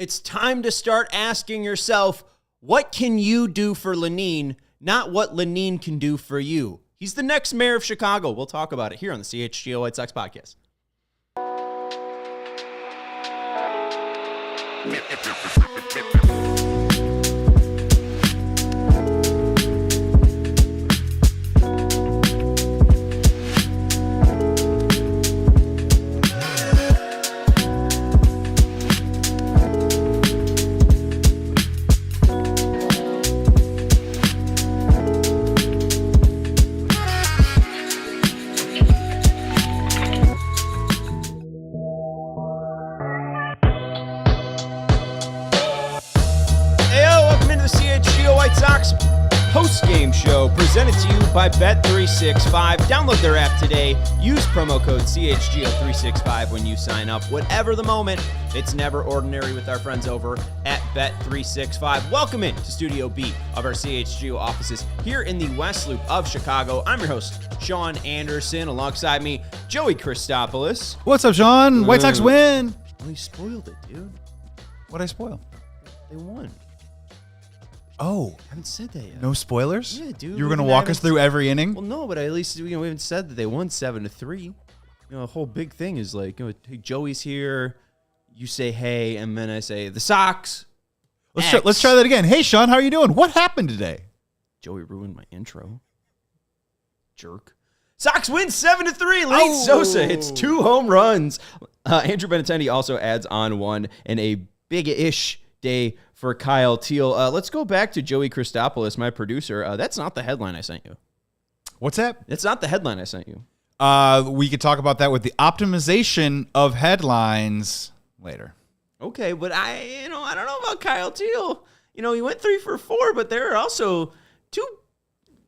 It's time to start asking yourself, what can you do for Lenyn, not what Lenyn can do for you. He's the next mayor of Chicago. We'll talk about it here on the CHGO White Sox podcast. White Sox post-game show presented to you by Bet365. Download their app today. Use promo code CHGO365 when you sign up. Whatever the moment, it's never ordinary with our friends over at Bet365. Welcome in to Studio B of our CHGO offices here in the West Loop of Chicago. I'm your host, Sean Anderson. Alongside me, Joey Christopoulos. What's up, Sean? White Sox win. Well, you spoiled it, dude. What'd I spoil? They won. Oh, haven't said that yet. No spoilers? Yeah, dude. You were going to walk us through every inning? Well, no, but at least we haven't said that they won 7-3. The whole big thing is like, hey, Joey's here. You say hey, and then I say the Sox. Let's try that again. Hey, Sean, how are you doing? What happened today? Joey ruined my intro. Jerk. Sox win 7-3. Late Sosa hits 2 home runs. Andrew Benintendi also adds on one in a big-ish day for Kyle Teel. Let's go back to Joey Christopoulos, my producer. That's not the headline I sent you. What's that? It's not the headline I sent you. We could talk about that with the optimization of headlines later. Okay, but I don't know about Kyle Teel. He went 3 for 4, but there are also 2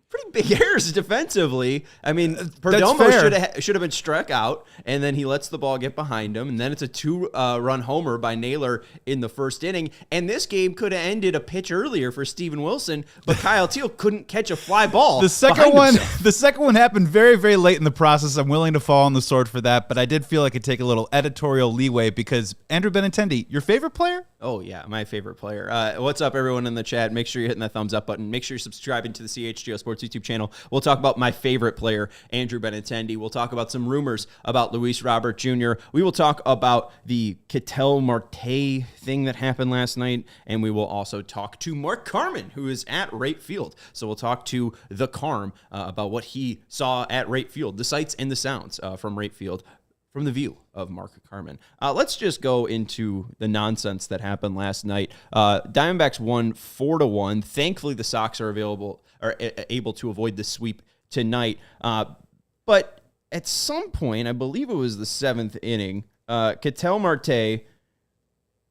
pretty big errors defensively. I mean, Perdomo should have been struck out, and then he lets the ball get behind him, and then it's a 2-run homer by Naylor in the first inning. And this game could have ended a pitch earlier for Steven Wilson, but Kyle Teel couldn't catch a fly ball. The second one happened very, very late in the process. I'm willing to fall on the sword for that, but I did feel I could take a little editorial leeway because Andrew Benintendi, your favorite player? Oh, yeah, my favorite player. What's up, everyone in the chat? Make sure you're hitting that thumbs up button. Make sure you're subscribing to the CHGO Sports YouTube channel. We'll talk about my favorite player, Andrew Benintendi. We'll talk about some rumors about Luis Robert Jr. We will talk about the Ketel Marte thing that happened last night, and we will also talk to Mark Carman, who is at Wright Field. So we'll talk to the Carm about what he saw at Wright Field, the sights and the sounds from Wright Field, from the view of Mark Carman. Let's just go into the nonsense that happened last night. Diamondbacks won 4-1. Thankfully, the Sox are able to avoid the sweep tonight. But at some point, I believe it was the 7th inning, Ketel Marte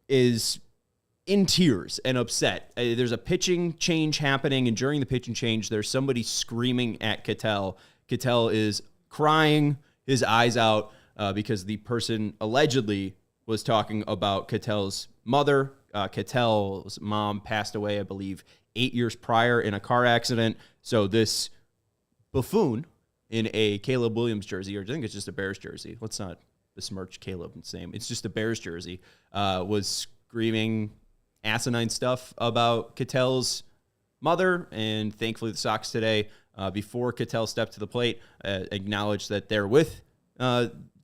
is in tears and upset. There's a pitching change happening, and during the pitching change, there's somebody screaming at Ketel. Ketel is crying his eyes out, because the person allegedly was talking about Ketel's mother. Ketel's mom passed away, I believe, 8 years prior in a car accident. So this buffoon in a Caleb Williams jersey, or I think it's just a Bears jersey. Let's not besmirch Caleb's name. It's just a Bears jersey. Was screaming asinine stuff about Ketel's mother, and thankfully the Sox today, before Ketel stepped to the plate, acknowledged that they're with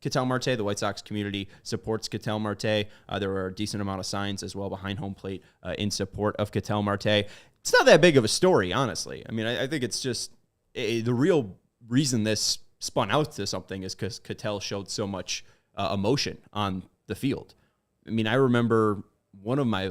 Ketel Marte. The White Sox community supports Ketel Marte. There were a decent amount of signs as well behind home plate in support of Ketel Marte. It's not that big of a story, honestly. I mean, I think it's just the real reason this spun out to something is because Ketel showed so much emotion on the field. I mean, I remember one of my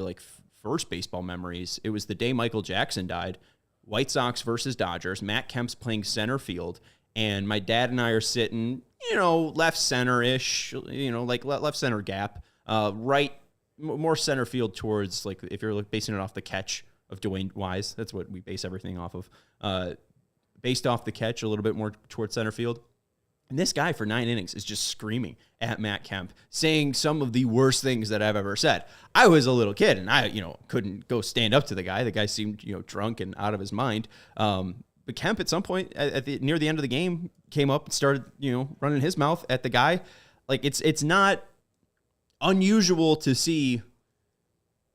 first baseball memories. It was the day Michael Jackson died. White Sox versus Dodgers. Matt Kemp's playing center field, and my dad and I are sitting, left center-ish, left center gap, right, more center field towards, if you're basing it off the catch of Dwayne Wise, that's what we base everything off of, based off the catch a little bit more towards center field. And this guy for 9 innings is just screaming at Matt Kemp, saying some of the worst things that I've ever said. I was a little kid, and I, couldn't go stand up to the guy. The guy seemed, drunk and out of his mind. But Kemp, at some point, near the end of the game, came up and started, running his mouth at the guy. It's not unusual to see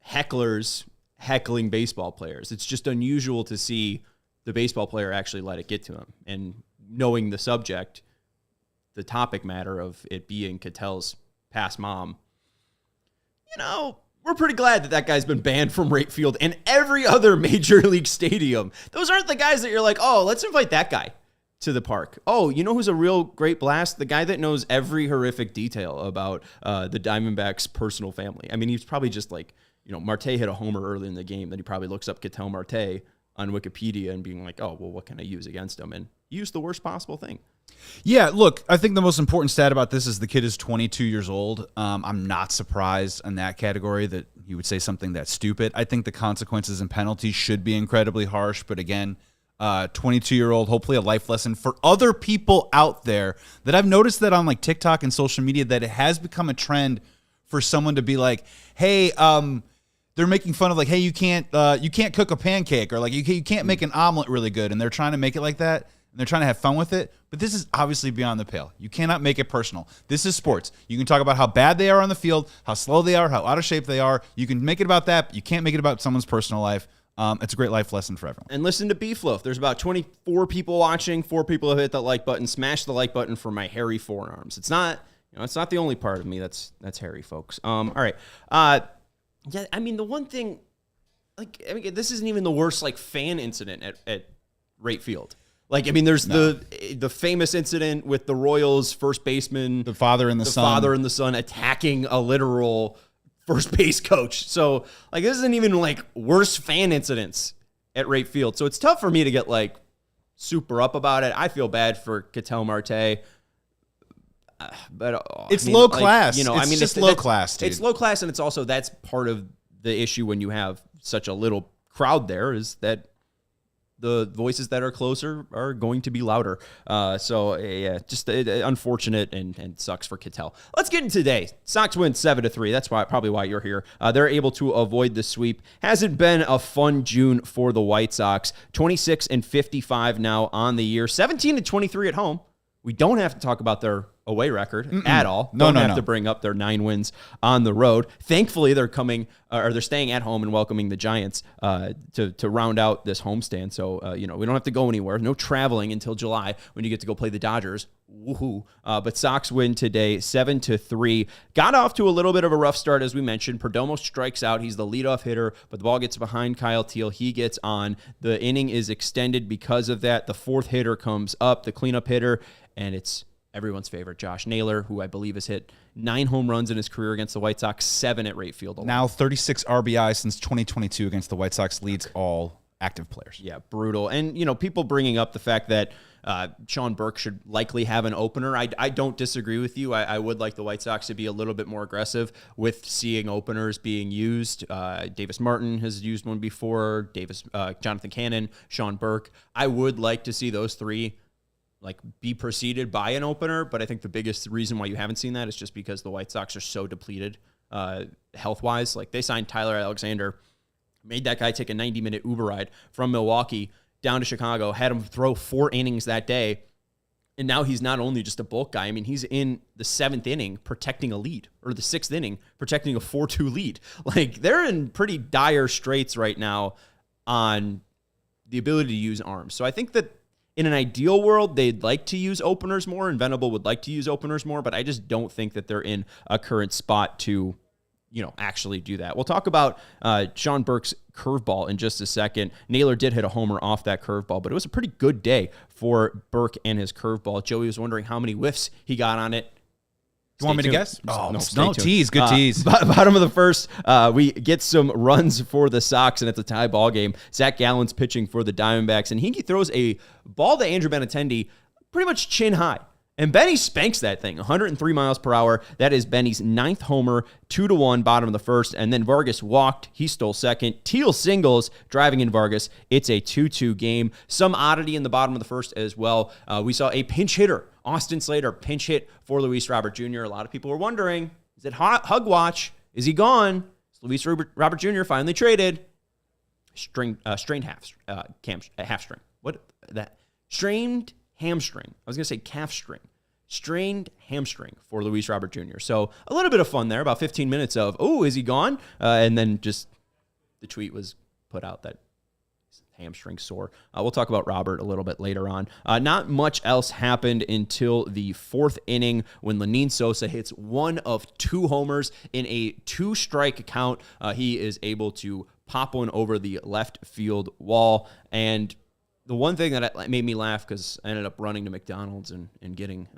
hecklers heckling baseball players. It's just unusual to see the baseball player actually let it get to him. And knowing the subject, the topic matter of it being Ketel's past mom, we're pretty glad that guy's been banned from Wright Field and every other major league stadium. Those aren't the guys that you're like, oh, let's invite that guy to the park. Oh, you know who's a real great blast? The guy that knows every horrific detail about the Diamondbacks' personal family. I mean, he's probably just like, Marte hit a homer early in the game, then he probably looks up Ketel Marte on Wikipedia and being like, oh, well, what can I use against him? And use the worst possible thing. Yeah, look, I think the most important stat about this is the kid is 22 years old. I'm not surprised in that category that he would say something that stupid. I think the consequences and penalties should be incredibly harsh. But again, 22-year-old, hopefully a life lesson for other people out there that I've noticed that on like TikTok and social media that it has become a trend for someone to be like, hey, they're making fun of like, hey, you can't cook a pancake, or like you can't make an omelet really good. And they're trying to make it like that. And they're trying to have fun with it, but this is obviously beyond the pale. You cannot make it personal. This is sports. You can talk about how bad they are on the field, how slow they are, how out of shape they are. You can make it about that, but you can't make it about someone's personal life. It's a great life lesson for everyone. And listen to Beefloaf. There's about 24 people watching, 4 people have hit that like button. Smash the like button for my hairy forearms. It's not, it's not the only part of me that's hairy, folks. All right. Yeah, I mean, the one thing, this isn't even the worst fan incident at Wright Field. There's the famous incident with the Royals first baseman, the father and the son attacking a literal first base coach. So this isn't even worst fan incidents at Wright Field. So it's tough for me to get super up about it. I feel bad for Ketel Marte. But it's low class. It's just low class, dude. It's low class, and it's also that's part of the issue when you have such a little crowd there is that the voices that are closer are going to be louder. Just unfortunate and sucks for Ketel. Let's get into today. Sox win 7-3. That's probably why you're here. They're able to avoid the sweep. Hasn't been a fun June for the White Sox. 26-55 now on the year. 17-23 at home. We don't have to talk about their away record at all. Don't have to bring up their 9 wins on the road. Thankfully, they're staying at home and welcoming the Giants to round out this homestand. So, we don't have to go anywhere. No traveling until July when you get to go play the Dodgers. Woohoo. But Sox win today 7-3. Got off to a little bit of a rough start, as we mentioned. Perdomo strikes out. He's the leadoff hitter, but the ball gets behind Kyle Teel. He gets on. The inning is extended because of that. The 4th hitter comes up, the cleanup hitter, and it's everyone's favorite, Josh Naylor, who I believe has hit 9 home runs in his career against the White Sox, 7 at Wright Field alone. Now 36 RBI since 2022 against the White Sox, leads all active players. Yeah, brutal. And, people bringing up the fact that Sean Burke should likely have an opener. I don't disagree with you. I would like the White Sox to be a little bit more aggressive with seeing openers being used. Davis Martin has used one before, Jonathan Cannon, Sean Burke. I would like to see those 3 be preceded by an opener, but I think the biggest reason why you haven't seen that is just because the White Sox are so depleted health-wise. They signed Tyler Alexander, made that guy take a 90-minute Uber ride from Milwaukee down to Chicago, had him throw 4 innings that day, and now he's not only just a bulk guy. I mean, he's in the 7th inning protecting a lead, or the 6th inning protecting a 4-2 lead. They're in pretty dire straits right now on the ability to use arms. So I think that in an ideal world, they'd like to use openers more, and Venable would like to use openers more, but I just don't think that they're in a current spot to, actually do that. We'll talk about Sean Burke's curveball in just a second. Naylor did hit a homer off that curveball, but it was a pretty good day for Burke and his curveball. Joey was wondering how many whiffs he got on it. You want me to guess? No, tease. Good tease. Bottom of the first, we get some runs for the Sox, and it's a tie ball game. Zach Gallen's pitching for the Diamondbacks, and he throws a ball to Andrew Benintendi pretty much chin high. And Beni spanks that thing, 103 miles per hour. That is Beni's 9th homer, 2-1, bottom of the first. And then Vargas walked. He stole second. Teel singles, driving in Vargas. It's a 2-2 game. Some oddity in the bottom of the first as well. We saw a pinch hitter, Austin Slater, pinch hit for Luis Robert Jr. A lot of people were wondering, is it hug watch? Is he gone? Is Luis Robert Jr. finally traded? Strained hamstring. What that? Strained hamstring. I was going to say calf string. Strained hamstring for Luis Robert Jr. So a little bit of fun there, about 15 minutes of, oh, is he gone? And then just the tweet was put out that hamstring sore. We'll talk about Robert a little bit later on. Not much else happened until the 4th inning when Lenyn Sosa hits one of 2 homers in a 2-strike count. He is able to pop one over the left field wall. And the one thing that made me laugh, because I ended up running to McDonald's and getting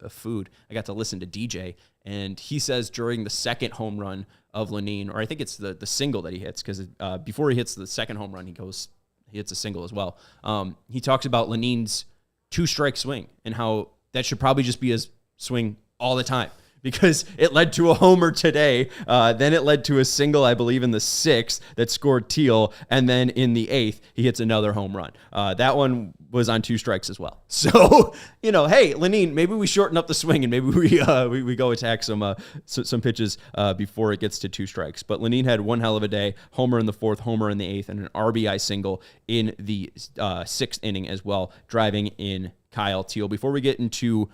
food, I got to listen to DJ, and he says during the 2nd home run of Lenyn, or I think it's the single that he hits, because before he hits the 2nd home run, he hits a single as well. He talks about Lenyn's 2-strike swing and how that should probably just be his swing all the time, because it led to a homer today. Then it led to a single, I believe, in the 6th that scored Teel. And then in the 8th, he hits another home run. That one was on 2 strikes as well. So, hey, Lenyn, maybe we shorten up the swing and maybe we go attack some pitches before it gets to 2 strikes. But Lenyn had one hell of a day. Homer in the 4th, homer in the 8th, and an RBI single in the 6th inning as well, driving in Kyle Teel. Before we get into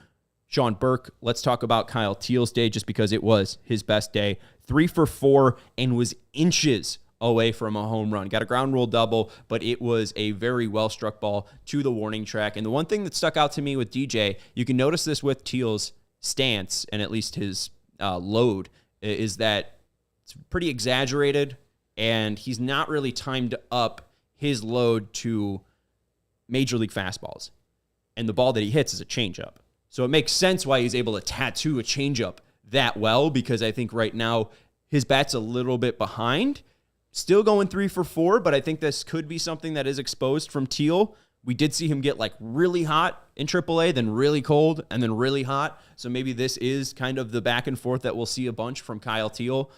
Sean Burke, let's talk about Kyle Teel's day, just because it was his best day. 3 for 4 and was inches away from a home run. Got a ground rule double, but it was a very well-struck ball to the warning track. And the one thing that stuck out to me with DJ, you can notice this with Teel's stance and at least his load, is that it's pretty exaggerated, and he's not really timed up his load to major league fastballs. And the ball that he hits is a changeup. So it makes sense why he's able to tattoo a changeup that well, because I think right now his bat's a little bit behind. Still going 3 for 4, but I think this could be something that is exposed from Teel. We did see him get really hot in AAA, then really cold, and then really hot. So maybe this is kind of the back and forth that we'll see a bunch from Kyle Teel.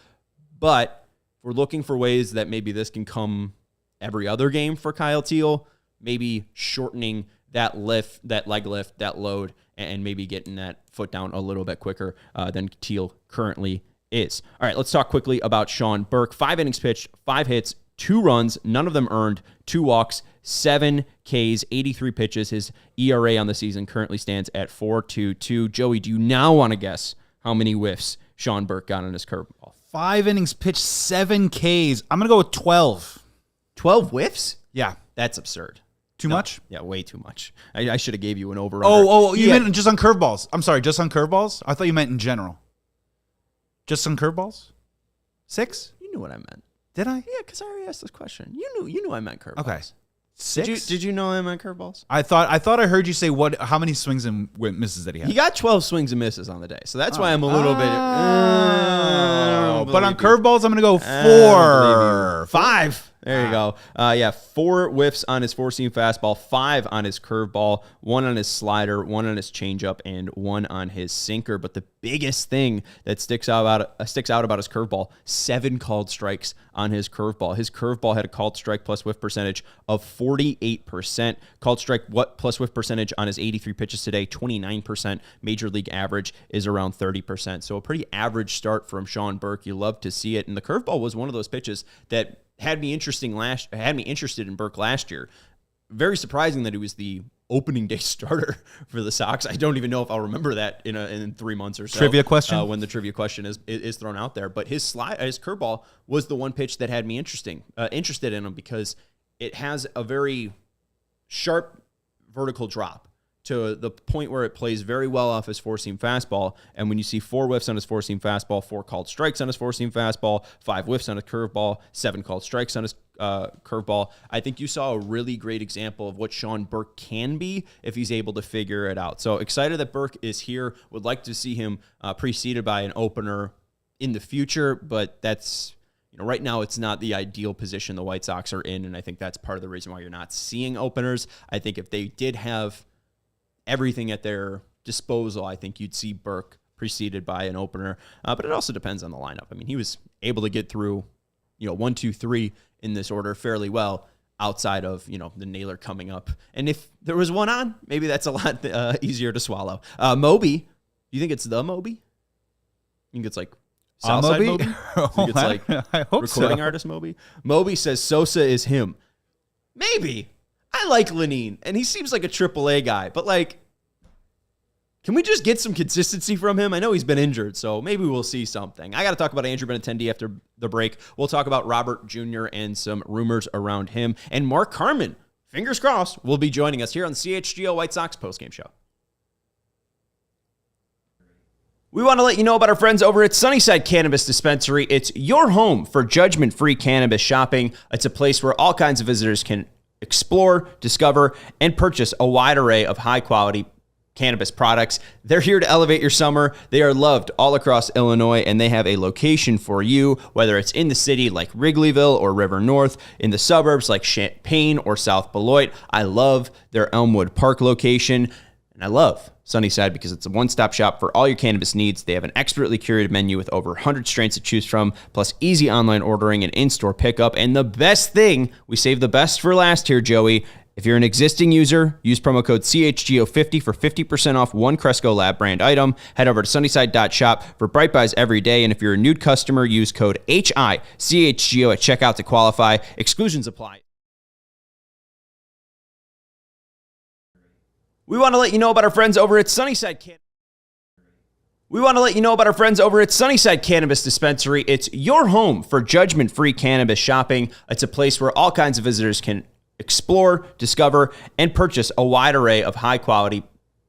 But if we're looking for ways that maybe this can come every other game for Kyle Teel, maybe shortening that lift, that leg lift, that load, and maybe getting that foot down a little bit quicker than Teel currently is. All right, let's talk quickly about Sean Burke. 5 innings pitched, 5 hits, 2 runs, none of them earned, 2 walks, 7 Ks, 83 pitches. His ERA on the season currently stands at 4.22. Joey, do you now want to guess how many whiffs Sean Burke got on his curveball? 5 innings pitched, 7 Ks. I'm going to go with 12. 12 whiffs? Yeah. That's absurd. Too much? Yeah, way too much. I should have gave you an over. You meant just on curveballs. I'm sorry, just on curveballs? I thought you meant in general. Just on curveballs? 6? You knew what I meant. Did I? Yeah, because I already asked this question. You knew I meant curveballs. Okay. 6? Did you know I meant curveballs? I thought I heard you say how many swings and misses that he had. He got 12 swings and misses on the day, so that's why I'm a little bit. But on curveballs, I'm going to go 4. 5. There you go. 4 whiffs on his 4-seam fastball, 5 on his curveball, 1 on his slider, 1 on his changeup, and 1 on his sinker. But the biggest thing that sticks out about his curveball, 7 called strikes on his curveball. His curveball had a called strike plus whiff percentage of 48%. Called strike plus whiff percentage on his 83 pitches today, 29%. Major league average is around 30%. So a pretty average start from Sean Burke. You love to see it. And the curveball was one of those pitches that had me interested in Burke last year. Very surprising that he was the opening day starter for the Sox. I don't even know if I'll remember that in 3 months or so. Trivia question when the trivia question is thrown out there. But his curveball was the one pitch that had me interested in him, because it has a very sharp vertical drop to the point where it plays very well off his 4-seam fastball. And when you see 4 whiffs on his 4-seam fastball, 4 called strikes on his 4-seam fastball, 5 whiffs on his curveball, 7 called strikes on his curveball, I think you saw a really great example of what Sean Burke can be if he's able to figure it out. So excited that Burke is here. Would like to see him preceded by an opener in the future, but that's... right now it's not the ideal position the White Sox are in, and I think that's part of the reason why you're not seeing openers. I think if they did have everything at their disposal, I think you'd see Burke preceded by an opener. But it also depends on the lineup. I mean, he was able to get through, 1, 2, 3 in this order fairly well outside of, the Naylor coming up. And if there was one on, maybe that's a lot easier to swallow. Moby, you think it's the Moby? You think it's like Southside Moby? You think it's like I hope recording so. artist Moby? Moby says Sosa is him. Maybe. I like Lenyn, and he seems like a AAA guy, but Can we just get some consistency from him? I know he's been injured, so maybe we'll see something. I got to talk about Andrew Benintendi after the break. We'll talk about Robert Jr. and some rumors around him. And Mark Carman, fingers crossed, will be joining us here on the CHGO White Sox postgame show. We want to let you know about our friends over at Sunnyside Cannabis Dispensary. It's your home for judgment-free cannabis shopping. It's a place where all kinds of visitors can explore, discover, and purchase a wide array of high-quality cannabis products. They're here to elevate your summer. They are loved all across Illinois, and they have a location for you, whether it's in the city like Wrigleyville or River North, in the suburbs like Champaign or South Beloit. I love their Elmwood Park location, and I love Sunnyside because it's a one-stop shop for all your cannabis needs. They have an expertly curated menu with over 100 strains to choose from, plus easy online ordering and in-store pickup. And the best thing, we saved the best for last here, Joey. If you're an existing user, use promo code CHGO50 for 50% off one Cresco Lab brand item. Head over to sunnyside.shop for Bright Buys every day. And if you're a new customer, use code HICHGO at checkout to qualify. Exclusions apply. We want to let you know about our friends over at Sunnyside Cannabis Dispensary. It's your home for judgment-free cannabis shopping. It's a place where all kinds of visitors can explore, discover, and purchase a wide array of high-quality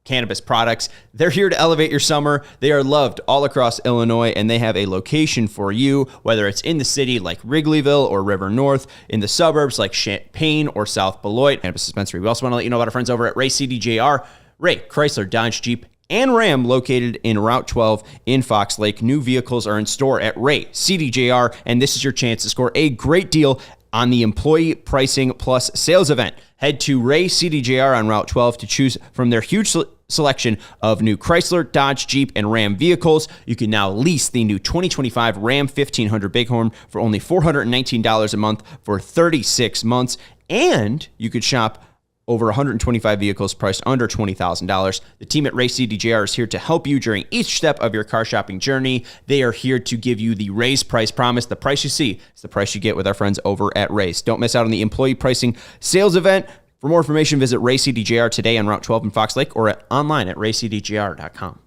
cannabis products. They're here to elevate your summer. They are loved all across Illinois, and they have a location for you, whether it's in the city like Wrigleyville or River North, in the suburbs like Champaign or South Beloit. Cannabis Dispensary. We also want to let you know about our friends over at Ray CDJR, Ray Chrysler Dodge Jeep and Ram, located in Route 12 in Fox Lake. New vehicles are in store at Ray CDJR, and this is your chance to score a great deal on the Employee Pricing Plus sales event. Head to Ray CDJR on Route 12 to choose from their huge selection of new Chrysler, Dodge, Jeep, and Ram vehicles. You can now lease the new 2025 Ram 1500 Bighorn for only $419 a month for 36 months. And you could shop over 125 vehicles priced under $20,000. The team at Ray CDJR is here to help you during each step of your car shopping journey. They are here to give you the Ray's price promise. The price you see is the price you get with our friends over at Ray's. Don't miss out on the employee pricing sales event. For more information, visit Ray CDJR today on Route 12 in Fox Lake or online at raycdjr.com.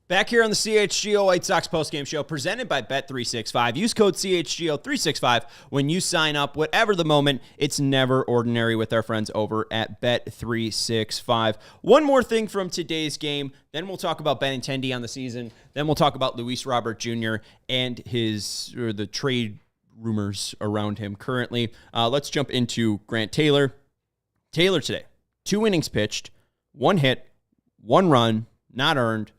Back here on the CHGO White Sox postgame show, presented by Bet365. Use code CHGO365 when you sign up. Whatever the moment, it's never ordinary with our friends over at Bet365. One more thing from today's game, then we'll talk about Benintendi on the season. Then we'll talk about Luis Robert Jr. and the trade rumors around him currently. Let's jump into Grant Taylor. Taylor today, 2 innings pitched, 1 hit, 1 run, not earned,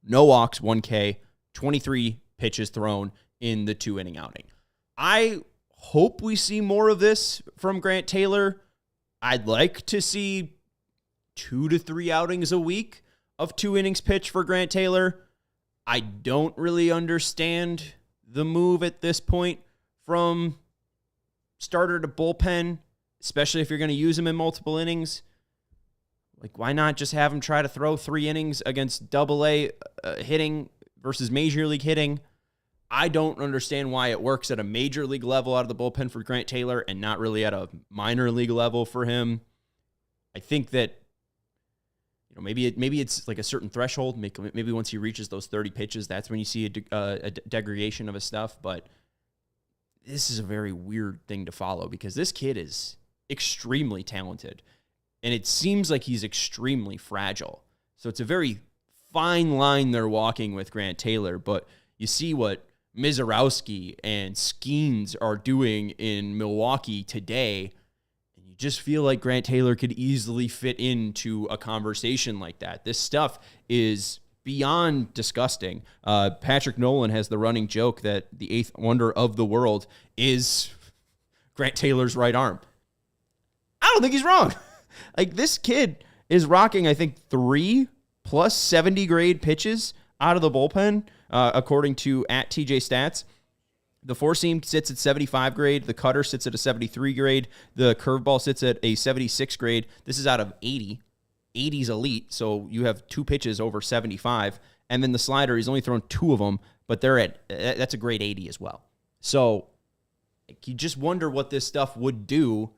no walks, 1K, 23 pitches thrown in the 2-inning outing. I hope we see more of this from Grant Taylor. I'd like to see 2 to 3 outings a week of 2 innings pitched for Grant Taylor. I don't really understand the move at this point from starter to bullpen, especially if you're going to use him in multiple innings. Like, why not just have him try to throw 3 innings against Double-A hitting versus Major League hitting? I don't understand why it works at a Major League level out of the bullpen for Grant Taylor and not really at a minor league level for him. I think that, maybe it's like a certain threshold. Maybe once he reaches those 30 pitches, that's when you see a degradation of his stuff. But this is a very weird thing to follow because this kid is extremely talented. And it seems like he's extremely fragile. So it's a very fine line they're walking with Grant Taylor. But you see what Mizorowski and Skeens are doing in Milwaukee today, and you just feel like Grant Taylor could easily fit into a conversation like that. This stuff is beyond disgusting. Patrick Nolan has the running joke that the 8th wonder of the world is Grant Taylor's right arm. I don't think he's wrong. Like, this kid is rocking, I think, 3 plus 70 grade pitches out of the bullpen, according to @TJ Stats. The 4-seam sits at 75 grade. The cutter sits at a 73 grade. The curveball sits at a 76 grade. This is out of 80. 80's elite, so you have 2 pitches over 75. And then the slider, he's only thrown 2 of them, but that's a grade 80 as well. So you just wonder what this stuff would do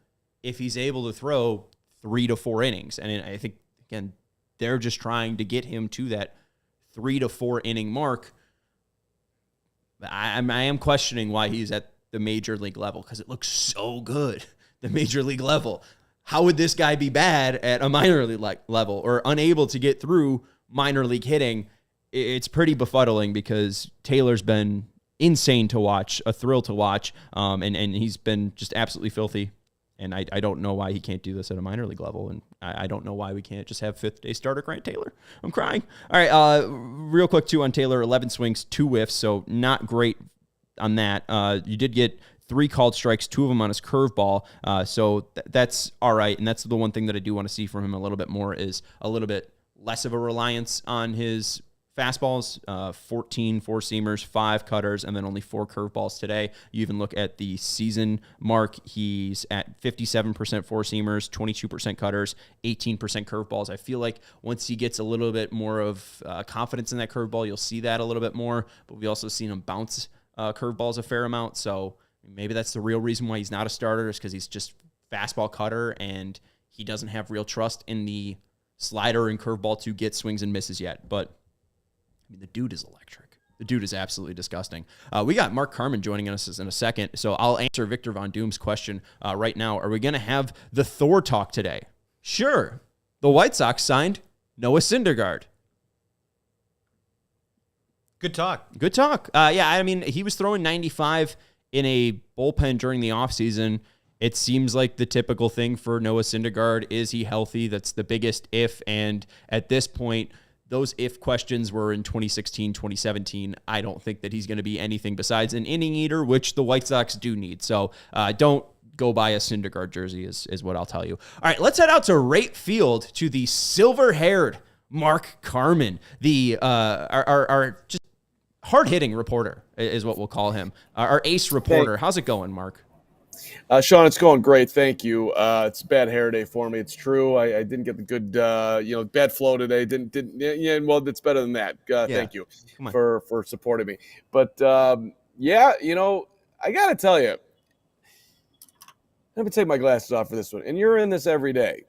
if he's able to throw 3 to 4 innings. And I think, again, they're just trying to get him to that 3 to 4 inning mark. I am questioning why he's at the major league level, because it looks so good, the major league level. How would this guy be bad at a minor league level or unable to get through minor league hitting? It's pretty befuddling, because Taylor's been insane to watch, a thrill to watch, and he's been just absolutely filthy. And I don't know why he can't do this at a minor league level, and I don't know why we can't just have fifth-day starter Grant Taylor. I'm crying. All right, real quick, too, on Taylor, 11 swings, 2 whiffs, so not great on that. You did get 3 called strikes, 2 of them on his curveball, so that's all right, and that's the one thing that I do want to see from him a little bit more, is a little bit less of a reliance on his fastballs, 14 four-seamers, 5 cutters, and then only 4 curveballs today. You even look at the season mark, he's at 57% four-seamers, 22% cutters, 18% curveballs. I feel like once he gets a little bit more of confidence in that curveball, you'll see that a little bit more, but we've also seen him bounce curveballs a fair amount, so maybe that's the real reason why he's not a starter, is because he's just fastball cutter, and he doesn't have real trust in the slider and curveball to get swings and misses yet, but I mean, the dude is electric. The dude is absolutely disgusting. We got Mark Carman joining us in a second, so I'll answer Victor Von Doom's question right now. Are we going to have the Thor talk today? Sure. The White Sox signed Noah Syndergaard. Good talk. Good talk. Yeah, I mean, he was throwing 95 in a bullpen during the offseason. It seems like the typical thing for Noah Syndergaard. Is he healthy? That's the biggest if, and at this point, those if questions were in 2016, 2017. I don't think that he's going to be anything besides an inning eater, which the White Sox do need. So don't go buy a Syndergaard jersey is what I'll tell you. All right, let's head out to right field to the silver-haired Mark Carman, the our just hard-hitting reporter is what we'll call him, our ace reporter. How's it going, Mark? Sean, it's going great. Thank you. It's a bad hair day for me. It's true. I didn't get the good, bad flow today. Yeah, well, it's better than that. Thank you for supporting me. But, I got to tell you, let me take my glasses off for this one. And you're in this every day.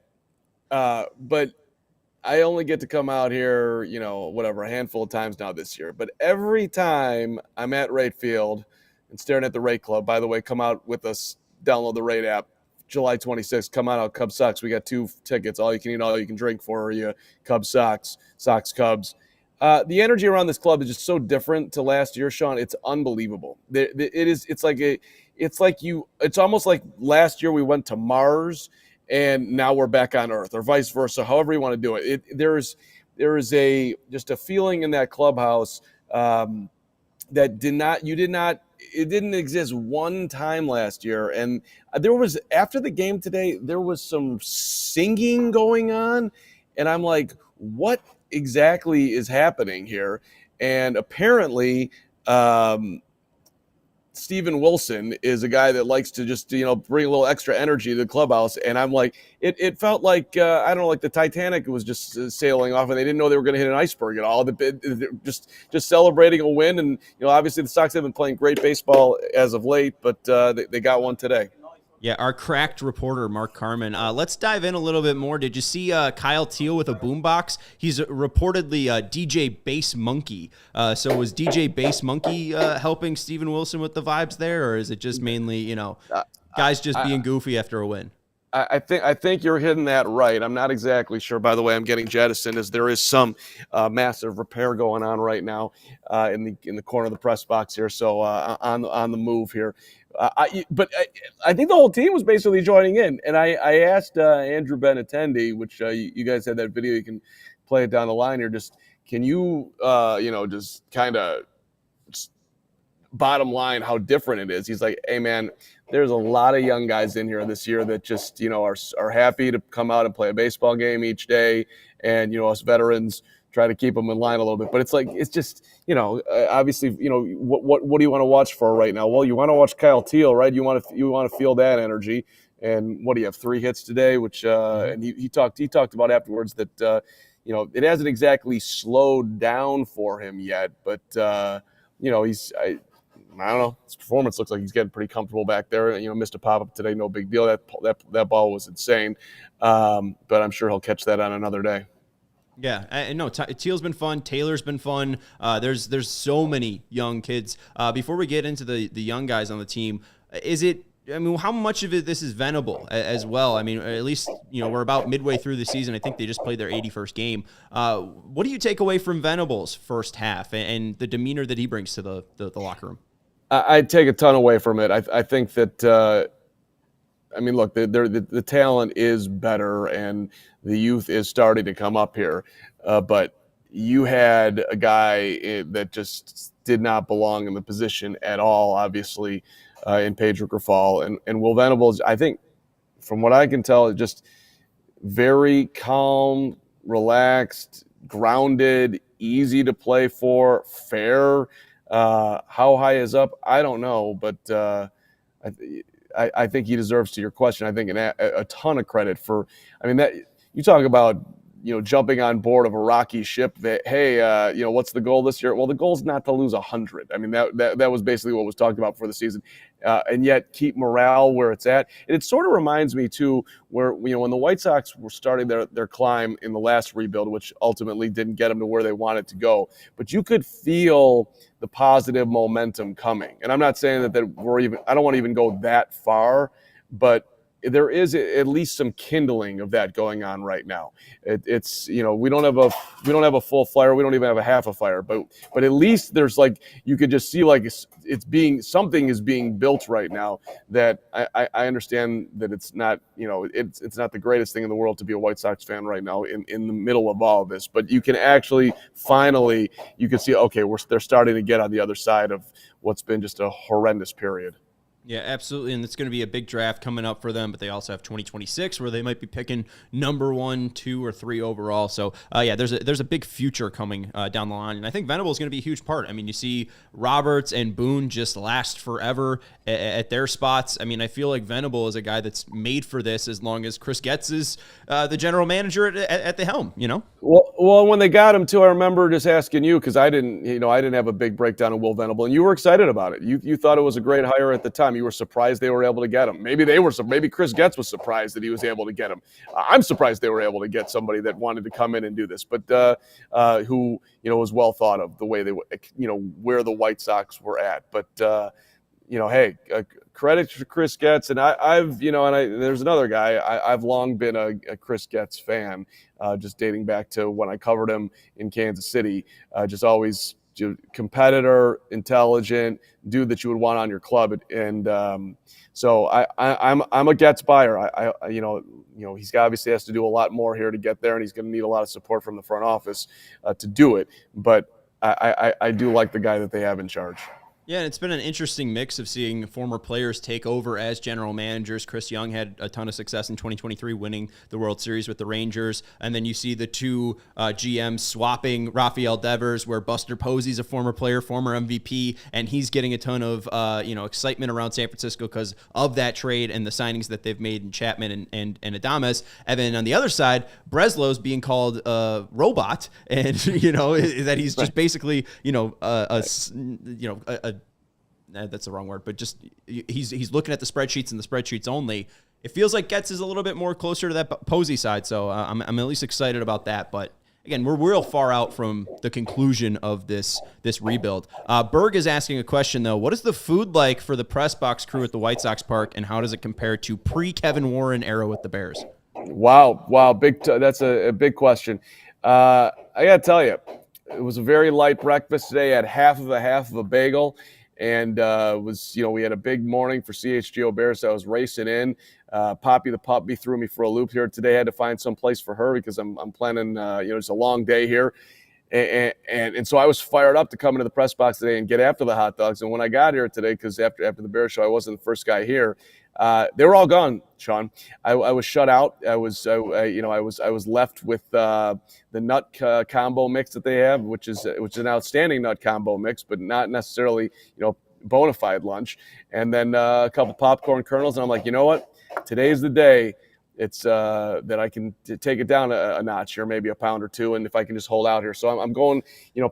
But I only get to come out here, a handful of times now this year. But every time I'm at right field and staring at the Rate Club, by the way, come out with us, download the Rate app, July 26th, come out Cubs Sox. We got 2 tickets, all you can eat, all you can drink for you, Cubs Sox, Sox Cubs. The energy around this club is just so different to last year, Sean. It's unbelievable. It's almost like last year we went to Mars and now we're back on Earth, or vice versa, however you want to do it. There is just a feeling in that clubhouse that it didn't exist one time last year. And there was, after the game today, there was some singing going on. And I'm like, what exactly is happening here? And apparently, Steven Wilson is a guy that likes to just, bring a little extra energy to the clubhouse. And I'm like, it felt like, like the Titanic was just sailing off and they didn't know they were going to hit an iceberg at all. Just celebrating a win. And, obviously the Sox have been playing great baseball as of late, but they got one today. Yeah, our cracked reporter, Mark Carman. Let's dive in a little bit more. Did you see Kyle Teel with a boombox? He's reportedly DJ Bass Monkey. So was DJ Bass Monkey helping Steven Wilson with the vibes there, or is it just mainly, guys just being goofy after a win? I think you're hitting that right. I'm not exactly sure. By the way, I'm getting jettisoned as there is some massive repair going on right now in the corner of the press box here. So on the move here. But I think the whole team was basically joining in. And I asked Andrew Benintendi, which you guys had that video. You can play it down the line here. Just can you, just kind of bottom line how different it is. He's like, hey, man, there's a lot of young guys in here this year that just, are happy to come out and play a baseball game each day. And, us veterans try to keep them in line a little bit. But it's like, it's just, obviously, what do you want to watch for right now? Well, you want to watch Kyle Teel, right? You want to feel that energy. And what do you have, 3 hits today? Which and he talked about afterwards that it hasn't exactly slowed down for him yet, but I don't know. His performance looks like he's getting pretty comfortable back there. Missed a pop-up today, no big deal. That ball was insane, but I'm sure he'll catch that on another day. Yeah, I know. Teal's been fun. Taylor's been fun. There's so many young kids. Before we get into the young guys on the team, is it? I mean, how much of it this is Venable as well? I mean, at least we're about midway through the season. I think they just played their 81st game. What do you take away from Venable's first half and the demeanor that he brings to the locker room? I take a ton away from it. I think that. I mean, look, the talent is better and the youth is starting to come up here. But you had a guy that just did not belong in the position at all, obviously, in Pedro Grifol. And Will Venables, I think, from what I can tell, just very calm, relaxed, grounded, easy to play for, fair. How high is up? I don't know, but I think he deserves, to your question, I think a ton of credit for. I mean, that you talk about, jumping on board of a rocky ship. That, hey, what's the goal this year? Well, the goal is not to lose 100. I mean, that was basically what was talked about for the season, and yet keep morale where it's at. And it sort of reminds me too, where when the White Sox were starting their climb in the last rebuild, which ultimately didn't get them to where they wanted to go, but you could feel the positive momentum coming. And I'm not saying that I don't want to even go that far, but there is at least some kindling of that going on right now. It's we don't have a full fire, we don't even have a half a fire, but at least there's you could just see something is being built right now that I understand that it's not it's not the greatest thing in the world to be a White Sox fan right now in the middle of all of this, but you can actually finally you can see, okay, they're starting to get on the other side of what's been just a horrendous period. Yeah, absolutely, and it's going to be a big draft coming up for them, but they also have 2026 where they might be picking number 1, 2, or 3 overall. So, there's a big future coming down the line, and I think Venable is going to be a huge part. I mean, you see Roberts and Boone just last forever at their spots. I mean, I feel like Venable is a guy that's made for this as long as Chris Getz is the general manager at the helm, Well, when they got him too, I remember just asking you, because I didn't have a big breakdown of Will Venable, and you were excited about it. You thought it was a great hire at the time. You were surprised they were able to get him. Maybe Chris Getz was surprised that he was able to get him. I'm surprised they were able to get somebody that wanted to come in and do this, but who was well thought of, the way they where the White Sox were at. But hey, credit to Chris Getz, and there's another guy. I've long been a Chris Getz fan, just dating back to when I covered him in Kansas City. Just always competitor, intelligent, dude that you would want on your club, and so I'm a Getz buyer. He's obviously has to do a lot more here to get there, and he's going to need a lot of support from the front office to do it. But I do like the guy that they have in charge. Yeah, and it's been an interesting mix of seeing former players take over as general managers. Chris Young had a ton of success in 2023, winning the World Series with the Rangers. And then you see the two GMs swapping Rafael Devers, where Buster Posey's a former player, former MVP, and he's getting a ton of excitement around San Francisco because of that trade and the signings that they've made in Chapman and Adames. And then on the other side, Breslow's being called a robot, and that he's just basically that's the wrong word, but just he's looking at the spreadsheets and the spreadsheets only. It feels like Getz is a little bit more closer to that Posey side, so I'm at least excited about that. But again, we're real far out from the conclusion of this rebuild. Berg is asking a question though: what is the food like for the press box crew at the White Sox park, and how does it compare to pre-Kevin Warren era with the Bears? Wow, that's a big question. I gotta tell you, it was a very light breakfast today. I had half of a bagel. And we had a big morning for CHGO Bears. So I was racing in. Poppy the puppy threw me for a loop here today. I had to find some place for her because I'm planning. It's a long day here, and so I was fired up to come into the press box today and get after the hot dogs. And when I got here today, because after the Bears show, I wasn't the first guy here. They were all gone, Sean. I was shut out. I was left with the nut combo mix that they have, which is an outstanding nut combo mix, but not necessarily bona fide lunch. And then a couple popcorn kernels, and I'm like, you know what? Today's the day. It's that I can take it down a notch here, maybe a pound or two, and if I can just hold out here. So I'm going,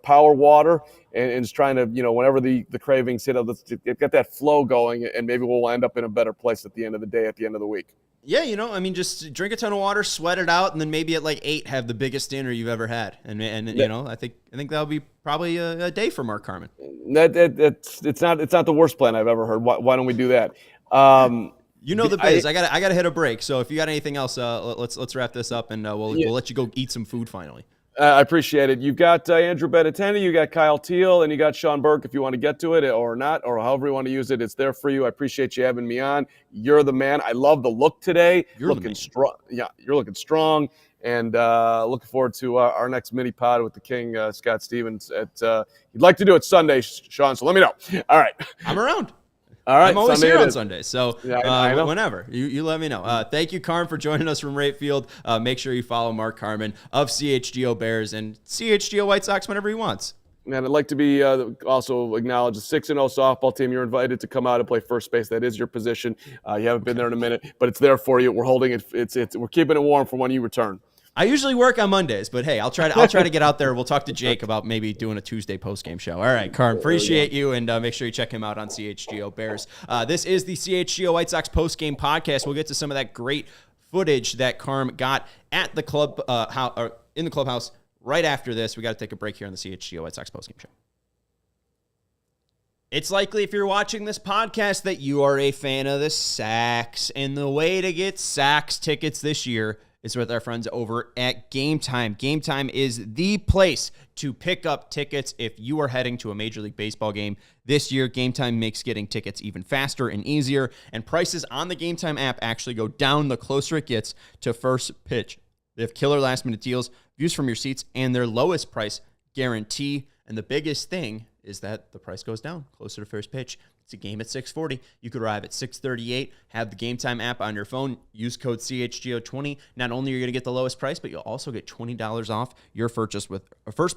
power water and just trying to, whenever the cravings hit, let's get that flow going, and maybe we'll end up in a better place at the end of the day, at the end of the week. Yeah, I mean, just drink a ton of water, sweat it out, and then maybe at like 8 have the biggest dinner you've ever had. And I think that'll be probably a day for Mark Carman. It's not the worst plan I've ever heard. Why don't we do that? The biz. I gotta hit a break. So if you got anything else, let's wrap this up, and we'll let you go eat some food finally. I appreciate it. You've got Andrew Benintendi, you got Kyle Teel, and you got Sean Burke if you want to get to it or not, or however you want to use it. It's there for you. I appreciate you having me on. You're the man. I love the look today. You're looking strong. Yeah, you're looking strong. And looking forward to our next mini pod with the King, Scott Stevens. He'd like to do it Sunday, Sean, so let me know. All right. I'm around. All right, I'm always Sunday here on Sundays, so I know. whenever. You let me know. Thank you, Carm, for joining us from right field. Make sure you follow Mark Carman of CHGO Bears and CHGO White Sox whenever he wants. And I'd like to be also acknowledge the 6-0 softball team. You're invited to come out and play first base. That is your position. You haven't been there in a minute, but it's there for you. We're holding it. We're keeping it warm for when you return. I usually work on Mondays, but hey, I'll try to get out there. We'll talk to Jake about maybe doing a Tuesday postgame show. All right, Carm, appreciate you, and make sure you check him out on CHGO Bears. This is the CHGO White Sox postgame podcast. We'll get to some of that great footage that Carm got at the club in the clubhouse right after this. We got to take a break here on the CHGO White Sox postgame show. It's likely if you're watching this podcast that you are a fan of the Sox, and the way to get Sox tickets this year is with our friends over at Game Time. Game Time is the place to pick up tickets if you are heading to a Major League Baseball game this year. Game Time makes getting tickets even faster and easier, and prices on the Game Time app actually go down the closer it gets to first pitch. They have killer last-minute deals, views from your seats, and their lowest price guarantee. And the biggest thing is that the price goes down closer to first pitch. It's a game at 6:40. You could arrive at 6:38. Have the Game Time app on your phone. Use code CHGO20. Not only are you going to get the lowest price, but you'll also get $20 off your first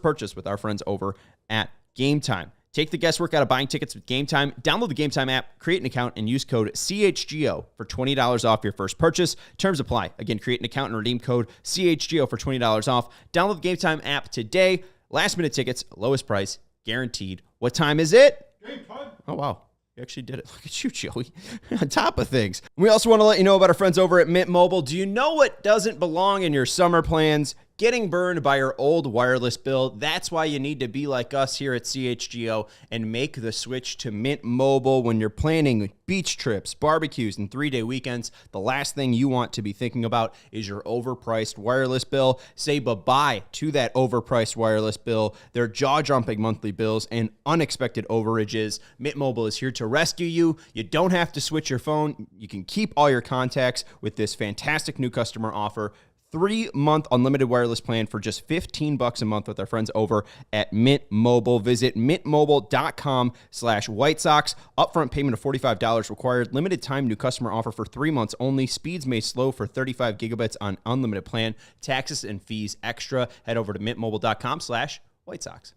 purchase with our friends over at Game Time. Take the guesswork out of buying tickets with Game Time. Download the Game Time app, create an account, and use code CHGO for $20 off your first purchase. Terms apply. Again, create an account and redeem code CHGO for $20 off. Download the Game Time app today. Last minute tickets, lowest price, guaranteed. What time is it? Game time. Oh, wow. You actually did it. Look at you, Joey. On top of things. We also want to let you know about our friends over at Mint Mobile. Do you know what doesn't belong in your summer plans? Getting burned by your old wireless bill. That's why you need to be like us here at CHGO and make the switch to Mint Mobile when you're planning beach trips, barbecues, and 3-day weekends. The last thing you want to be thinking about is your overpriced wireless bill. Say bye-bye to that overpriced wireless bill, their jaw-dropping monthly bills, and unexpected overages. Mint Mobile is here to rescue you. You don't have to switch your phone. You can keep all your contacts with this fantastic new customer offer. 3-month unlimited wireless plan for just $15 a month with our friends over at Mint Mobile. Visit mintmobile.com/White Sox. Upfront payment of $45 required. Limited time new customer offer for 3 months only. Speeds may slow for 35 gigabits on unlimited plan. Taxes and fees extra. Head over to mintmobile.com/White Sox.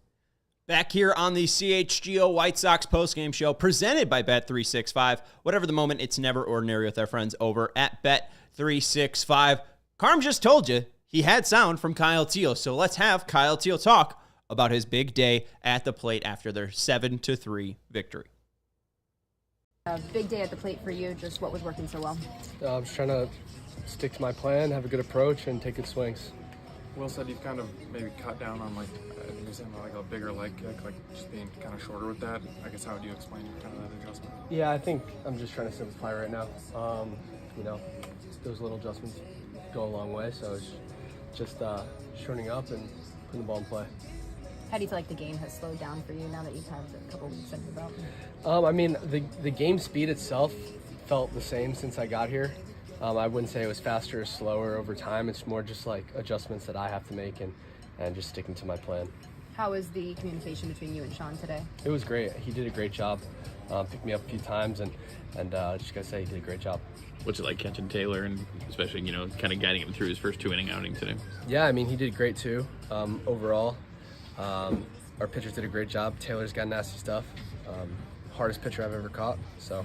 Back here on the CHGO White Sox postgame show presented by Bet365. Whatever the moment, it's never ordinary with our friends over at Bet365. Carm just told you he had sound from Kyle Teel, so let's have Kyle Teel talk about his big day at the plate after their 7-3 victory. A big day at the plate for you. Just what was working so well? I'm just trying to stick to my plan, have a good approach, and take good swings. Will said you've kind of maybe cut down on, like, I think you're saying like a bigger leg kick, like just being kind of shorter with that. I guess how would you explain kind of that adjustment? Yeah, I think I'm just trying to simplify right now. Those little adjustments go a long way, so it's just shortening up and putting the ball in play. How do you feel like the game has slowed down for you now that you've had a couple weeks under your belt? The game speed itself felt the same since I got here. I wouldn't say it was faster or slower over time. It's more just like adjustments that I have to make and just sticking to my plan. How was the communication between you and Sean today? It was great. He did a great job. Picked me up a few times and just gotta say he did a great job. What's it like catching Taylor and especially, kind of guiding him through his first 2-inning outing today? Yeah, I mean, he did great too. Overall, our pitchers did a great job. Taylor's got nasty stuff. Hardest pitcher I've ever caught. So,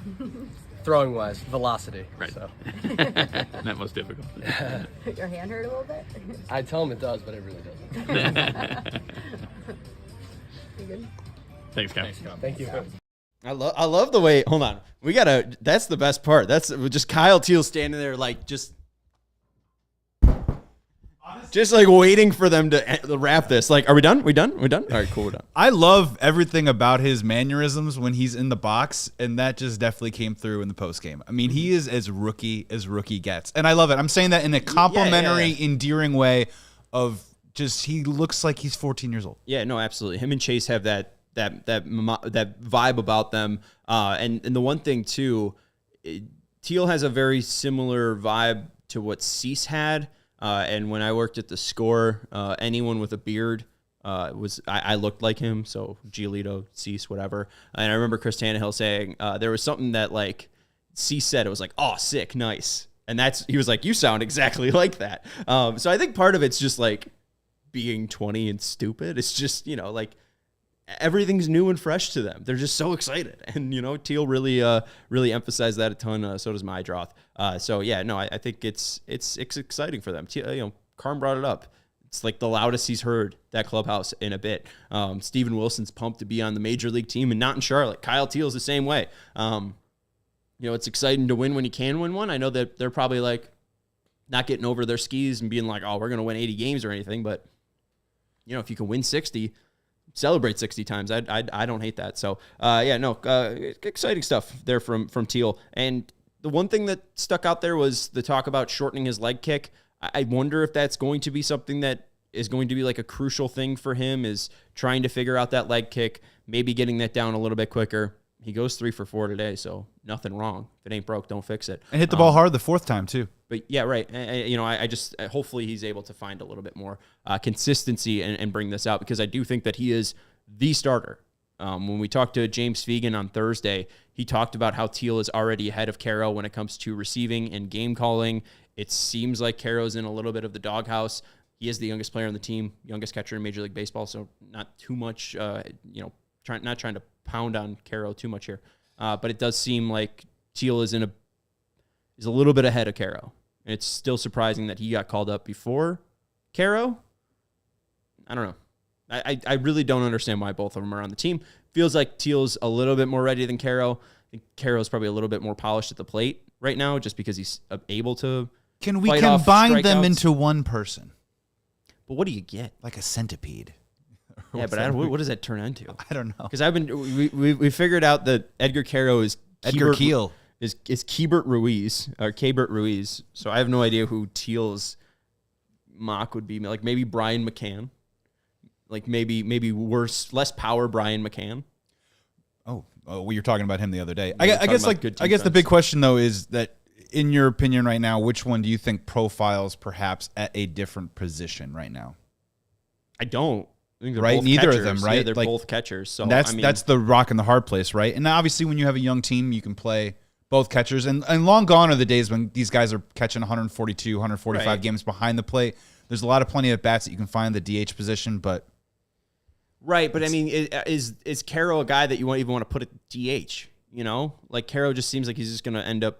throwing wise, velocity. Right. So. Not most difficult. Your hand hurt a little bit? I tell him it does, but it really doesn't. You good? Thanks, Kyle. Thank you. I love the way. Hold on, that's the best part. That's just Kyle Teel standing there like just like waiting for them to wrap this. Like, are we done? We done? All right, cool, we're done. I love everything about his mannerisms when he's in the box, and that just definitely came through in the postgame. I mean, he is as rookie gets, and I love it. I'm saying that in a complimentary, endearing way of just he looks like he's 14 years old. Yeah, no, absolutely. Him and Chase have that vibe about them, and the one thing too, Teel has a very similar vibe to what Cease had. And when I worked at the Score, anyone with a beard I looked like him. So Giolito, Cease, whatever. And I remember Chris Tannehill saying there was something that like Cease said. It was like, "Oh, sick, nice." And he was like, "You sound exactly like that." So I think part of it's just like being 20 and stupid. It's just like everything's new and fresh to them. They're just so excited, and Teel really emphasized that a ton. So does Mydroth. So yeah, no, I think it's exciting for them. Carm brought it up. It's like the loudest he's heard that clubhouse in a bit. Steven Wilson's pumped to be on the major league team and not in Charlotte. Kyle Teel's the same way. It's exciting to win when you can win one. I know that they're probably like not getting over their skis and being like, "Oh, we're going to win 80 games or anything." But if you can win 60. Celebrate 60 times. I don't hate that. So exciting stuff there from Teel. And the one thing that stuck out there was the talk about shortening his leg kick. I wonder if that's going to be something that is going to be like a crucial thing for him, is trying to figure out that leg kick, maybe getting that down a little bit quicker. He goes 3 for 4 today, so nothing wrong. If it ain't broke, don't fix it. And hit the ball hard the 4th time too. But yeah, right. I just hopefully he's able to find a little bit more consistency and bring this out, because I do think that he is the starter. When we talked to James Fegan on Thursday, he talked about how Teel is already ahead of Caro when it comes to receiving and game calling. It seems like Caro's in a little bit of the doghouse. He is the youngest player on the team, youngest catcher in Major League Baseball, so not too much, not trying to pound on Caro too much here. But it does seem like Teel is a little bit ahead of Caro. And it's still surprising that he got called up before Caro. I don't know. I really don't understand why both of them are on the team. Feels like Teel's a little bit more ready than Caro. I think Caro's probably a little bit more polished at the plate right now, just because he's able to. Can we combine them into one person? But what do you get? Like a centipede. Yeah, but what does that turn into? I don't know. Because we figured out that Edgar Caro is Edgar Keel. Is Keibert Ruiz. So I have no idea who Teel's mock would be. Like maybe Brian McCann. Like maybe worse, less power Brian McCann. Oh, we were talking about him the other day. I guess the big question though is that, in your opinion right now, which one do you think profiles perhaps at a different position right now? I don't. I think right, neither catchers. Of them, right? Yeah, they're both catchers. So that's the rock and the hard place, right? And obviously, when you have a young team, you can play both catchers. And long gone are the days when these guys are catching 142, 145 games behind the plate. There's plenty of bats that you can find in the DH position, but I mean, is Caro a guy that you even want to put at DH? Like Caro just seems like he's just going to end up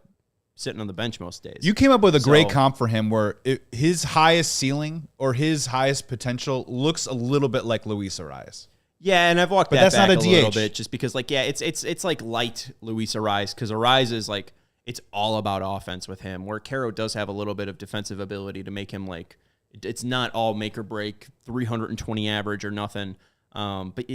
sitting on the bench most days. You came up with a great comp for him where his highest ceiling or his highest potential looks a little bit like Luis Arias. Yeah, and I've walked that back a little bit just because, like, yeah, it's like light Luis Arias, because Arias is like, it's all about offense with him, where Caro does have a little bit of defensive ability to make him like, it's not all make or break, 320 average or nothing. But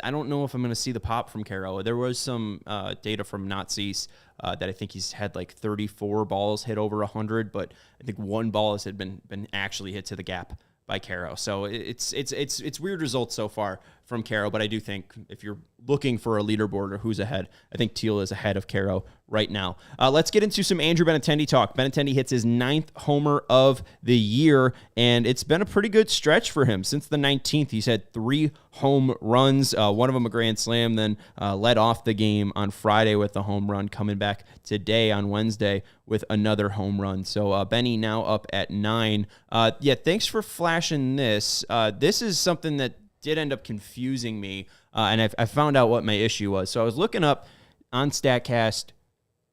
I don't know if I'm going to see the pop from Caro. There was some data from Nazis that I think he's had like 34 balls hit over 100, but I think one ball has been actually hit to the gap by Caro. So it's weird results so far from Caro, but I do think if you're looking for a leaderboard or who's ahead, I think Teel is ahead of Caro right now. Let's get into some Andrew Benintendi talk. Benintendi hits his 9th homer of the year, and it's been a pretty good stretch for him. Since the 19th, he's had 3 home runs, one of them a grand slam, then led off the game on Friday with a home run, coming back today on Wednesday with another home run. So Beni now up at 9. Thanks for flashing this. This is something that did end up confusing me, and I found out what my issue was. So I was looking up on StatCast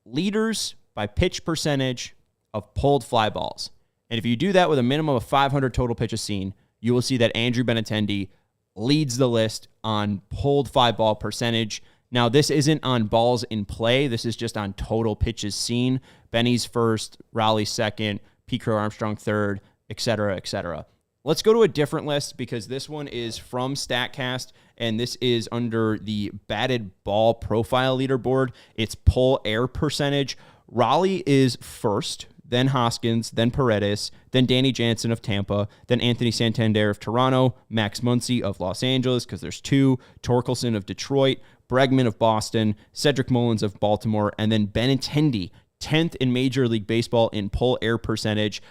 leaders by pitch percentage of pulled fly balls. And if you do that with a minimum of 500 total pitches seen, you will see that Andrew Benintendi leads the list on pulled fly ball percentage. Now, this isn't on balls in play. This is just on total pitches seen. Beni's first, Raleigh's second, Pete Crow Armstrong third, et cetera, et cetera. Let's go to a different list because this one is from StatCast, and this is under the batted ball profile leaderboard. It's pull air percentage. Raleigh is first, then Hoskins, then Paredes, then Danny Jansen of Tampa, then Anthony Santander of Toronto, Max Muncy of Los Angeles, because there's two, Torkelson of Detroit, Bregman of Boston, Cedric Mullins of Baltimore, and then Benintendi, 10th in Major League Baseball in pull air percentage,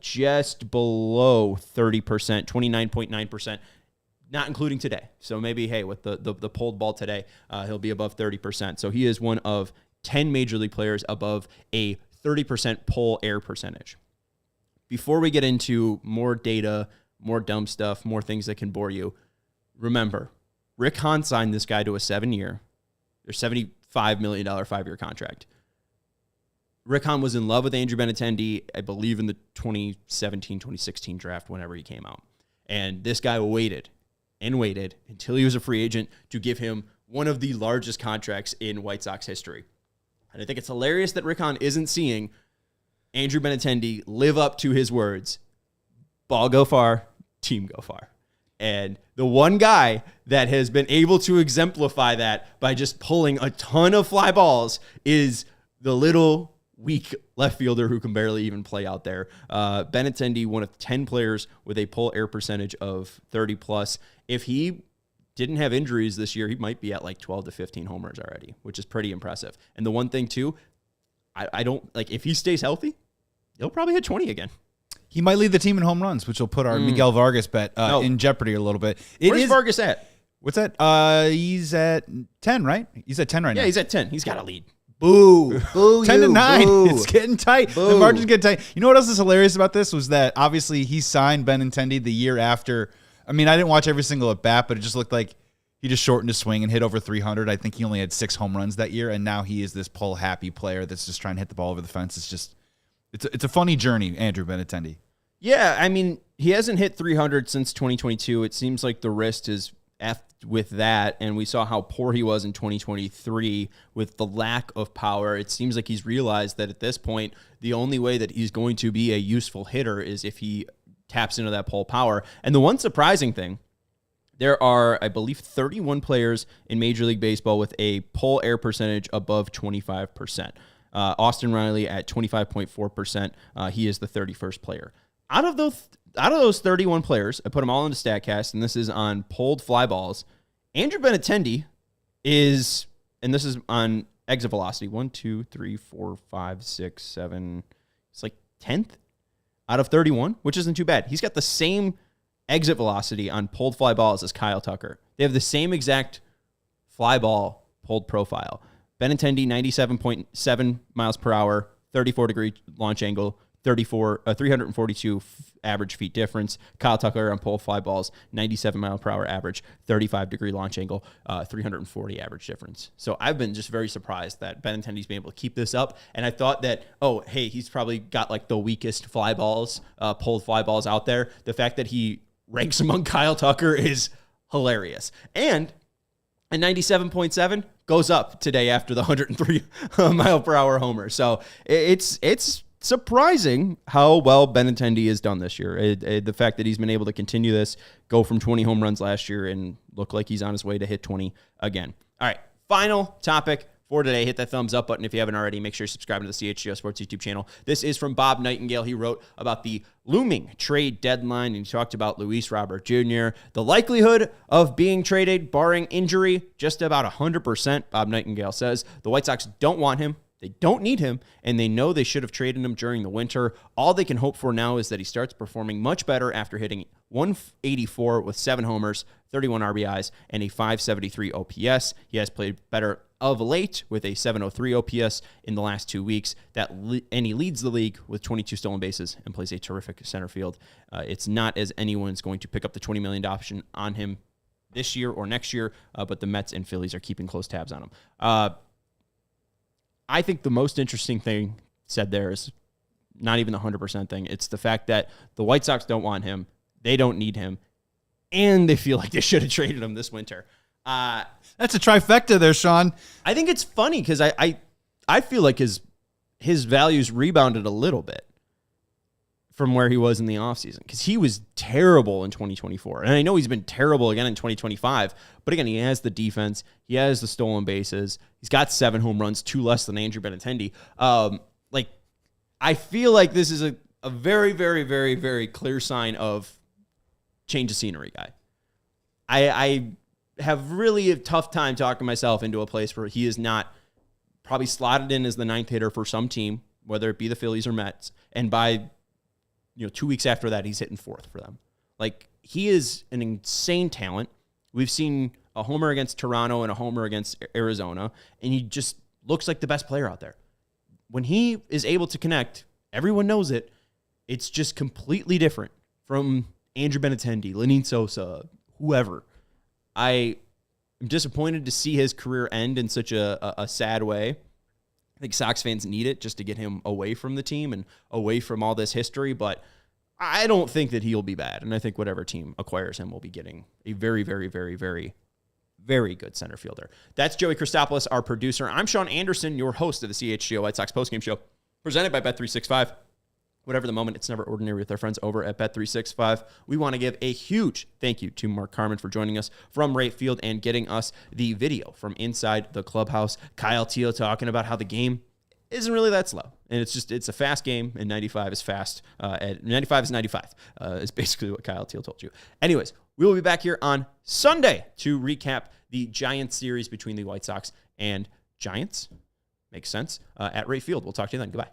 just below 30%, 29.9%, not including today. So maybe, hey, with the pulled ball today, he'll be above 30%. So he is one of 10 Major League players above a 30% pull air percentage. Before we get into more data, more dumb stuff, more things that can bore you, remember, Rick Hahn signed this guy to a 7-year, or $75 million 5-year contract. Rick Hahn was in love with Andrew Benintendi, I believe, in the 2017, 2016 draft, whenever he came out. And this guy waited and waited until he was a free agent to give him one of the largest contracts in White Sox history. And I think it's hilarious that Rick Hahn isn't seeing Andrew Benintendi live up to his words. Ball go far, team go far. And the one guy that has been able to exemplify that by just pulling a ton of fly balls is the little weak left fielder who can barely even play out there. Benintendi, one of 10 players with a pull air percentage of 30 plus. If he didn't have injuries this year, he might be at like 12 to 15 homers already, which is pretty impressive. And the one thing too, I don't like, if he stays healthy, he'll probably hit 20 again. He might lead the team in home runs, which will put our Miguel Vargas bet in jeopardy a little bit. Where's Vargas at? What's that? He's at 10, right? He's at 10 right now. Yeah, he's at 10. He's got to lead. Boo. Boo 10 you, to 9. boo. It's getting tight. Boo. The margin's getting tight. You know what else is hilarious about this was that obviously he signed Benintendi the year after. I mean, I didn't watch every single at bat, but it just looked like he just shortened his swing and hit over 300. I think he only had 6 home runs that year, and now he is this pull happy player that's just trying to hit the ball over the fence. It's just, it's a funny journey, Andrew Benintendi. Yeah, I mean, he hasn't hit 300 since 2022. It seems like the wrist is effed with that, and we saw how poor he was in 2023 with the lack of power. It seems like he's realized that at this point, the only way that he's going to be a useful hitter is if he taps into that pull power. And the one surprising thing, there are, I believe, 31 players in Major League Baseball with a pull air percentage above 25%. Austin Riley at 25.4%. He is the 31st player. Out of those 31 players, I put them all into StatCast, and this is on pulled fly balls. Andrew Benintendi is, and this is on exit velocity, 1, 2, 3, 4, 5, 6, 7. It's like 10th out of 31, which isn't too bad. He's got the same exit velocity on pulled fly balls as Kyle Tucker. They have the same exact fly ball pulled profile. Benintendi, 97.7 miles per hour, 34-degree launch angle, 342 average feet difference. Kyle Tucker on pull fly balls, 97 mile per hour average, 35-degree launch angle, 340 average difference. So I've been just very surprised that Benintendi's been able to keep this up. And I thought that, oh, hey, he's probably got like the weakest fly balls, pulled fly balls out there. The fact that he ranks among Kyle Tucker is hilarious. And a 97.7 goes up today after the 103 mile per hour homer. So it's surprising how well Benintendi has done this year. The fact that he's been able to continue this, go from 20 home runs last year and look like he's on his way to hit 20 again. All right, final topic for today. Hit that thumbs up button if you haven't already. Make sure you subscribe to the CHGO Sports YouTube channel. This is from Bob Nightingale. He wrote about the looming trade deadline, and he talked about Luis Robert Jr. The likelihood of being traded, barring injury, just about 100%, Bob Nightingale says. The White Sox don't want him. They don't need him, and they know they should have traded him during the winter. All they can hope for now is that he starts performing much better after hitting 184 with 7 homers, 31 RBIs, and a 573 OPS. He has played better of late with a 703 OPS in the last 2 weeks. And he leads the league with 22 stolen bases and plays a terrific center field. It's not as anyone's going to pick up the $20 million option on him this year or next year, but the Mets and Phillies are keeping close tabs on him. I think the most interesting thing said there is not even the 100% thing. It's the fact that the White Sox don't want him, they don't need him, and they feel like they should have traded him this winter. That's a trifecta there, Sean. I think it's funny because I feel like his values rebounded a little bit from where he was in the offseason because he was terrible in 2024. And I know he's been terrible again in 2025, but again, he has the defense. He has the stolen bases. He's got 7 home runs, 2 less than Andrew Benintendi. I feel like this is a very, very, very, very clear sign of change of scenery guy. I have really a tough time talking myself into a place where he is not probably slotted in as the 9th hitter for some team, whether it be the Phillies or Mets. And by 2 weeks after that, he's hitting 4th for them. Like, he is an insane talent. We've seen a homer against Toronto and a homer against Arizona, and he just looks like the best player out there. When he is able to connect, everyone knows it. It's just completely different from Andrew Benintendi, Lenyn Sosa, whoever. I am disappointed to see his career end in such a sad way. I think Sox fans need it just to get him away from the team and away from all this history, but I don't think that he'll be bad. And I think whatever team acquires him will be getting a very, very, very, very, very good center fielder. That's Joey Christopoulos, our producer. I'm Sean Anderson, your host of the CHGO White Sox postgame show, presented by Bet365. Whatever the moment, it's never ordinary with our friends over at Bet365. We want to give a huge thank you to Mark Carman for joining us from right field and getting us the video from inside the clubhouse. Kyle Teel talking about how the game isn't really that slow. And it's a fast game, and 95 is fast. 95 is 95 is basically what Kyle Teel told you. Anyways, we will be back here on Sunday to recap the Giants series between the White Sox and Giants. Makes sense. At right field. We'll talk to you then. Goodbye.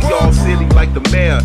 We all silly like the mayor.